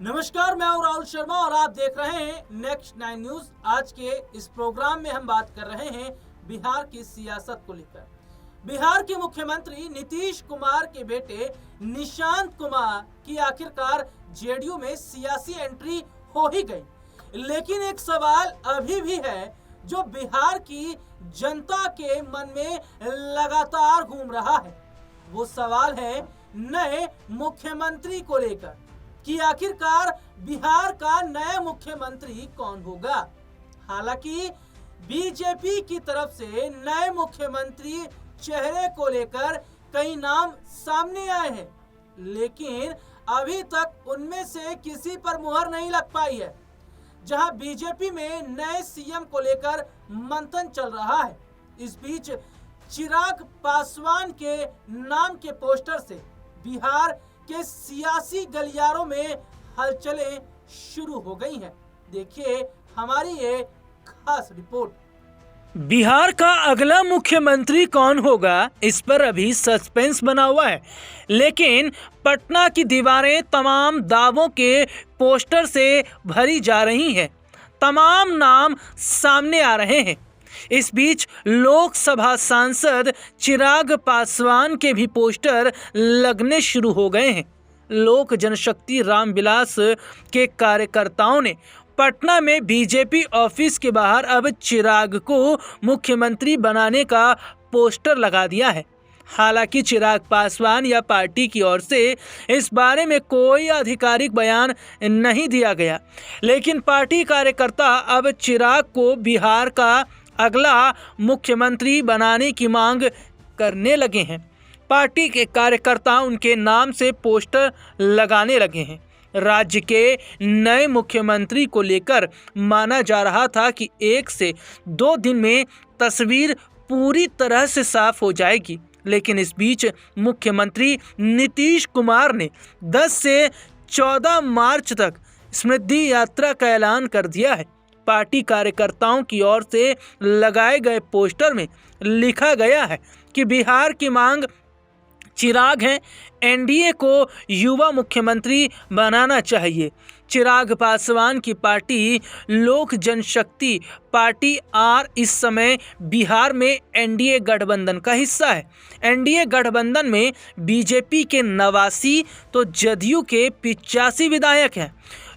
नमस्कार, मैं हूं राहुल शर्मा और आप देख रहे हैं नेक्स्ट 9 न्यूज। आज के इस प्रोग्राम में हम बात कर रहे हैं बिहार की सियासत को लेकर। बिहार के मुख्यमंत्री नीतीश कुमार के बेटे निशांत कुमार की आखिरकार जेडीयू में सियासी एंट्री हो ही गई, लेकिन एक सवाल अभी भी है जो बिहार की जनता के मन में लगातार घूम रहा है। वो सवाल है नए मुख्यमंत्री को लेकर कि आखिरकार बिहार का नया मुख्यमंत्री कौन होगा। हालांकि बीजेपी की तरफ से नए मुख्यमंत्री चेहरे को लेकर कई नाम सामने आए हैं, लेकिन अभी तक उनमें से किसी पर मुहर नहीं लग पाई है। जहां बीजेपी में नए सीएम को लेकर मंथन चल रहा है, इस बीच चिराग पासवान के नाम के पोस्टर से बिहार के सियासी गलियारों में हलचलें शुरू हो गई हैं। देखिए हमारी ये खास रिपोर्ट। बिहार का अगला मुख्यमंत्री कौन होगा, इस पर अभी सस्पेंस बना हुआ है, लेकिन पटना की दीवारें तमाम दावों के पोस्टर से भरी जा रही हैं। तमाम नाम सामने आ रहे हैं। इस बीच लोकसभा सांसद चिराग पासवान के भी पोस्टर लगने शुरू हो गए हैं। लोक जनशक्ति रामविलास के कार्यकर्ताओं ने पटना में बीजेपी ऑफिस के बाहर अब चिराग को मुख्यमंत्री बनाने का पोस्टर लगा दिया है। हालांकि चिराग पासवान या पार्टी की ओर से इस बारे में कोई आधिकारिक बयान नहीं दिया गया, लेकिन पार्टी कार्यकर्ता अब चिराग को बिहार का अगला मुख्यमंत्री बनाने की मांग करने लगे हैं। पार्टी के कार्यकर्ता उनके नाम से पोस्टर लगाने लगे हैं। राज्य के नए मुख्यमंत्री को लेकर माना जा रहा था कि 1 से 2 दिन में तस्वीर पूरी तरह से साफ हो जाएगी, लेकिन इस बीच मुख्यमंत्री नीतीश कुमार ने 10 से 14 मार्च तक समृद्धि यात्रा का ऐलान कर दिया है। पार्टी कार्यकर्ताओं की ओर से लगाए गए पोस्टर में लिखा गया है कि बिहार की मांग चिराग है, एनडीए को युवा मुख्यमंत्री बनाना चाहिए। चिराग पासवान की पार्टी लोक जनशक्ति पार्टी आर इस समय बिहार में एनडीए गठबंधन का हिस्सा है। एनडीए गठबंधन में बीजेपी के 89 तो जदयू के 85 विधायक हैं।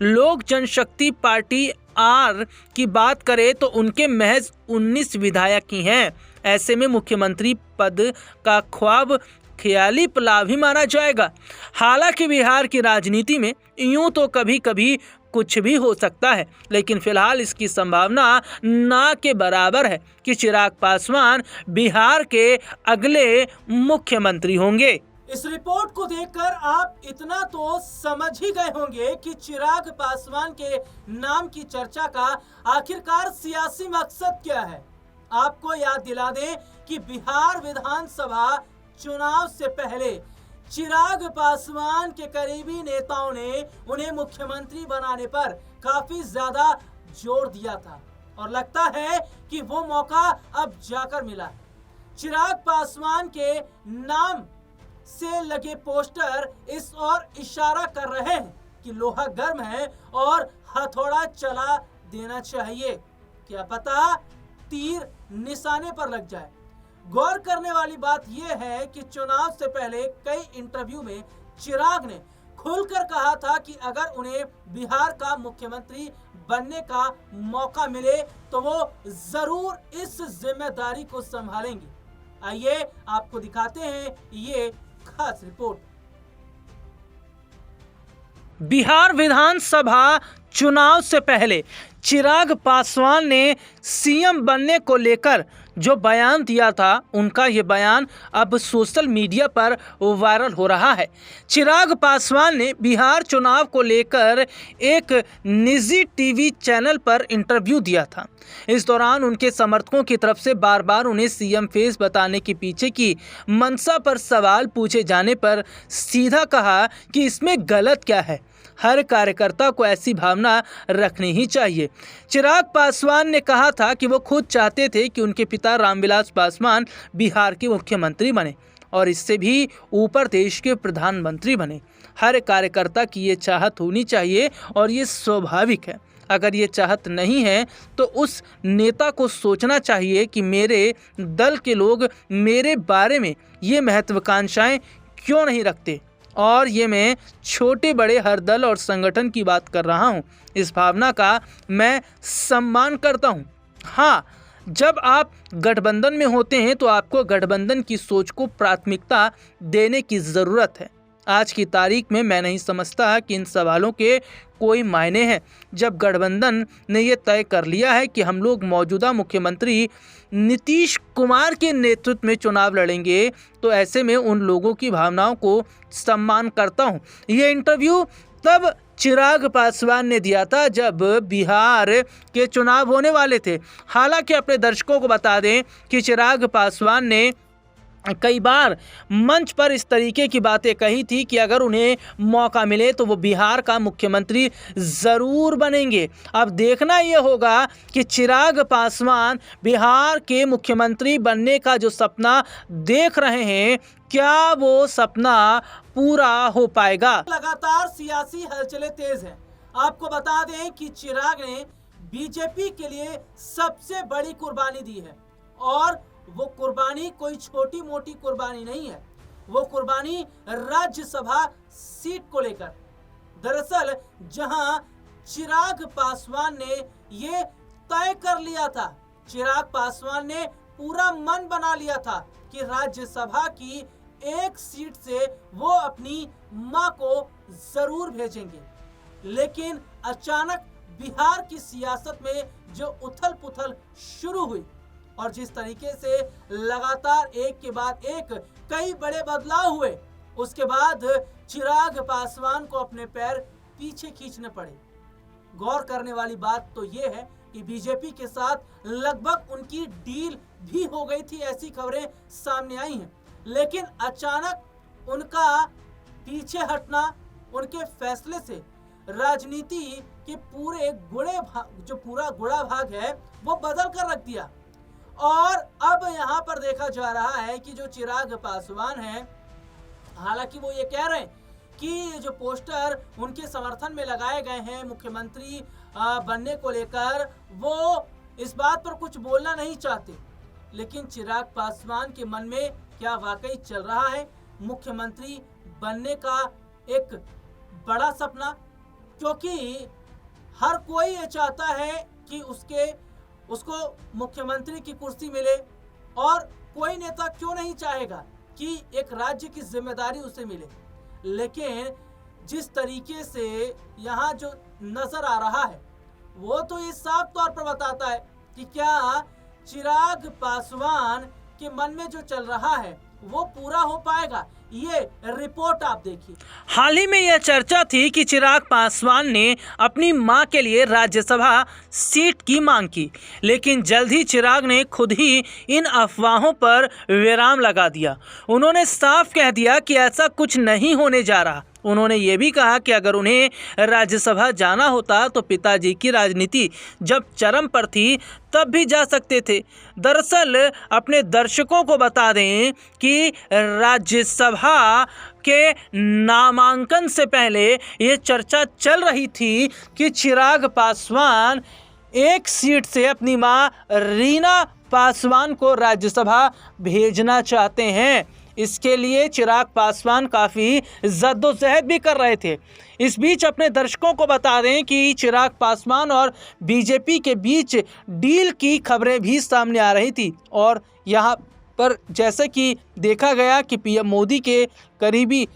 लोक जनशक्ति पार्टी आर की बात करें तो उनके महज 19 विधायक ही हैं। ऐसे में मुख्यमंत्री पद का ख्वाब ख्याली पलाव ही माना जाएगा। हालांकि बिहार की राजनीति में यूं तो कभी कभी कुछ भी हो सकता है, लेकिन फिलहाल इसकी संभावना ना के बराबर है कि चिराग पासवान बिहार के अगले मुख्यमंत्री होंगे। इस रिपोर्ट को देखकर आप इतना तो समझ ही गए होंगे कि चिराग पासवान के नाम की चर्चा का आखिरकार सियासी मकसद क्या है। आपको याद दिला दें कि बिहार विधानसभा चुनाव से पहले चिराग पासवान के करीबी नेताओं ने उन्हें मुख्यमंत्री बनाने पर काफी ज्यादा जोर दिया था और लगता है कि वो मौका अब जाकर मिला है। चिराग पासवान के नाम से लगे पोस्टर इस ओर इशारा कर रहे हैं कि लोहा गर्म है और हथौड़ा चला देना चाहिए, क्या पता तीर निशाने पर लग जाए। गौर करने वाली बात यह है कि चुनाव से पहले कई इंटरव्यू में चिराग ने खुलकर कहा था कि अगर उन्हें बिहार का मुख्यमंत्री बनने का मौका मिले तो वो जरूर इस जिम्मेदारी को संभालेंगे। आइए आपको दिखाते हैं ये खास रिपोर्ट। बिहार विधानसभा चुनाव से पहले चिराग पासवान ने सीएम बनने को लेकर जो बयान दिया था, उनका ये बयान अब सोशल मीडिया पर वायरल हो रहा है। चिराग पासवान ने बिहार चुनाव को लेकर एक निजी टीवी चैनल पर इंटरव्यू दिया था। इस दौरान उनके समर्थकों की तरफ से बार बार उन्हें सीएम फेस बताने के पीछे की मंशा पर सवाल पूछे जाने पर सीधा कहा कि इसमें गलत क्या है। हर कार्यकर्ता को ऐसी भावना रखनी ही चाहिए। चिराग पासवान ने कहा था कि वो खुद चाहते थे कि उनके पिता रामविलास पासवान बिहार के मुख्यमंत्री बने और इससे भी ऊपर देश के प्रधानमंत्री बने। हर कार्यकर्ता की ये चाहत होनी चाहिए और ये स्वाभाविक है। अगर ये चाहत नहीं है तो उस नेता को सोचना चाहिए कि मेरे दल के लोग मेरे बारे में ये महत्वाकांक्षाएं क्यों नहीं रखते। और ये मैं छोटे बड़े हर दल और संगठन की बात कर रहा हूँ। इस भावना का मैं सम्मान करता हूँ। हाँ, जब आप गठबंधन में होते हैं तो आपको गठबंधन की सोच को प्राथमिकता देने की ज़रूरत है। आज की तारीख में मैं नहीं समझता कि इन सवालों के कोई मायने हैं। जब गठबंधन ने यह तय कर लिया है कि हम लोग मौजूदा मुख्यमंत्री नीतीश कुमार के नेतृत्व में चुनाव लड़ेंगे, तो ऐसे में उन लोगों की भावनाओं को सम्मान करता हूं। ये इंटरव्यू तब चिराग पासवान ने दिया था जब बिहार के चुनाव होने वाले थे। हालांकि अपने दर्शकों को बता दें कि चिराग पासवान ने कई बार मंच पर इस तरीके की बातें कही थी कि अगर उन्हें मौका मिले तो वो बिहार का मुख्यमंत्री ज़रूर बनेंगे। अब देखना ये होगा कि चिराग पासवान बिहार के मुख्यमंत्री बनने का जो सपना देख रहे हैं, क्या वो सपना पूरा हो पाएगा। लगातार सियासी हलचलें तेज हैं। आपको बता दें कि चिराग ने बीजेपी के लिए सबसे बड़ी कुर्बानी दी है और वो कुर्बानी कोई छोटी मोटी कुर्बानी नहीं है। वो कुर्बानी राज्यसभा सीट को लेकर। दरअसल जहां चिराग पासवान ने ये तय कर लिया था, चिराग पासवान ने पूरा मन बना लिया था कि राज्यसभा की एक सीट से वो अपनी मां को जरूर भेजेंगे। लेकिन अचानक बिहार की सियासत में जो उथल पुथल शुरू हुई और जिस तरीके से लगातार एक के बाद एक कई बड़े बदलाव हुए, उसके बाद चिराग पासवान को अपने पैर पीछे खींचने पड़े। गौर करने वाली बात तो ये है कि बीजेपी के साथ लगभग उनकी डील भी हो गई थी, ऐसी खबरें सामने आई हैं। लेकिन अचानक उनका पीछे हटना, उनके फैसले से राजनीति के पूरे पूरा गुड़ा भाग है वो बदल कर रख दिया। और अब यहाँ पर देखा जा रहा है कि जो चिराग पासवान हैं, हालांकि वो ये कह रहे हैं कि जो पोस्टर उनके समर्थन में लगाए गए हैं मुख्यमंत्री बनने को लेकर, वो इस बात पर कुछ बोलना नहीं चाहते। लेकिन चिराग पासवान के मन में क्या वाकई चल रहा है मुख्यमंत्री बनने का एक बड़ा सपना? क्योंकि हर कोई ये चाहता है कि उसको मुख्यमंत्री की कुर्सी मिले, और कोई नेता क्यों नहीं चाहेगा कि एक राज्य की जिम्मेदारी उसे मिले। लेकिन जिस तरीके से यहाँ जो नजर आ रहा है वो तो ये साफ तौर पर बताता है कि क्या चिराग पासवान के मन में जो चल रहा है वो पूरा हो पाएगा। ये रिपोर्ट आप देखिए। हाल ही में यह चर्चा थी कि चिराग पासवान ने अपनी मां के लिए राज्यसभा सीट की मांग की, लेकिन जल्द ही चिराग ने खुद ही इन अफवाहों पर विराम लगा दिया। उन्होंने साफ कह दिया कि ऐसा कुछ नहीं होने जा रहा। उन्होंने ये भी कहा कि अगर उन्हें राज्यसभा जाना होता तो पिताजी की राजनीति जब चरम पर थी तब भी जा सकते थे। दरअसल अपने दर्शकों को बता दें कि राज्यसभा के नामांकन से पहले ये चर्चा चल रही थी कि चिराग पासवान एक सीट से अपनी मां रीना पासवान को राज्यसभा भेजना चाहते हैं। इसके लिए चिराग पासवान काफ़ी जद्दोजहद भी कर रहे थे। इस बीच अपने दर्शकों को बता दें कि चिराग पासवान और बीजेपी के बीच डील की खबरें भी सामने आ रही थी। और यहाँ पर जैसे कि देखा गया कि पीएम मोदी के करीबी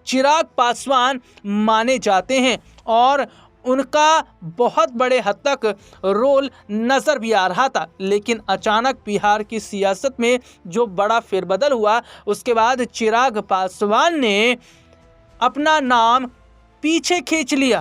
चिराग पासवान माने जाते हैं और उनका बहुत बड़े हद तक रोल नज़र भी आ रहा था। लेकिन अचानक बिहार की सियासत में जो बड़ा फेरबदल हुआ, उसके बाद चिराग पासवान ने अपना नाम पीछे खींच लिया।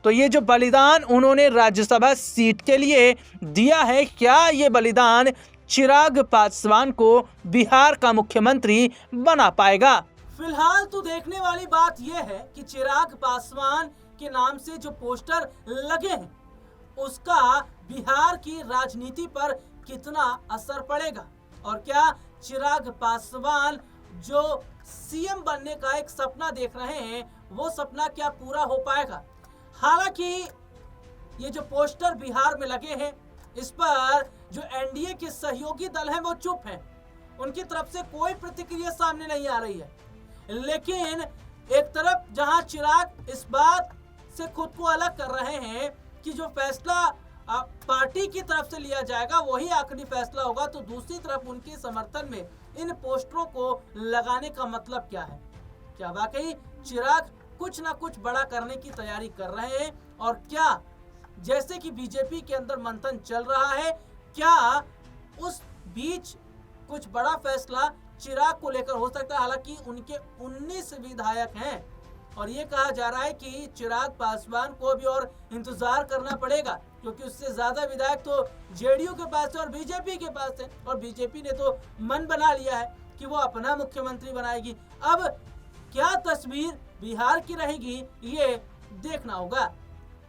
तो ये जो बलिदान उन्होंने राज्यसभा सीट के लिए दिया है, क्या ये बलिदान चिराग पासवान को बिहार का मुख्यमंत्री बना पाएगा? फिलहाल तो देखने वाली बात यह है कि चिराग पासवान के नाम से जो पोस्टर लगे हैं उसका बिहार की राजनीति पर कितना असर पड़ेगा, और क्या चिराग पासवान जो सीएम बनने का एक सपना देख रहे हैं वो सपना क्या पूरा हो पाएगा? हालांकि ये जो पोस्टर बिहार में लगे हैं, इस पर जो एनडीए के सहयोगी दल हैं वो चुप हैं, उनकी तरफ से कोई प्रतिक्रिया सामने नहीं आ रही है। लेकिन एक तरफ जहां चिराग इस बात से खुद को अलग कर रहे हैं कि जो फैसला पार्टी की तरफ से लिया जाएगा वही आखिरी फैसला होगा, तो दूसरी तरफ उनके समर्थन में इन पोस्टरों को लगाने का मतलब क्या है? क्या वाकई चिराग कुछ ना कुछ बड़ा करने की तैयारी कर रहे हैं? और क्या जैसे कि बीजेपी के अंदर मंथन चल रहा है, क्या उस बीच कुछ बड़ा फैसला चिराग को लेकर हो सकता है? हालांकि उनके 19 विधायक हैं और ये कहा जा रहा है कि चिराग पासवान को भी और इंतजार करना पड़ेगा, क्योंकि उससे ज्यादा विधायक तो जेडीयू के पास है और बीजेपी के पास है, और बीजेपी ने तो मन बना लिया है कि वो अपना मुख्यमंत्री बनाएगी। अब क्या तस्वीर बिहार की रहेगी, ये देखना होगा।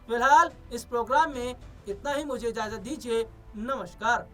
फिलहाल इस प्रोग्राम में इतना ही, मुझे इजाजत दीजिए। नमस्कार।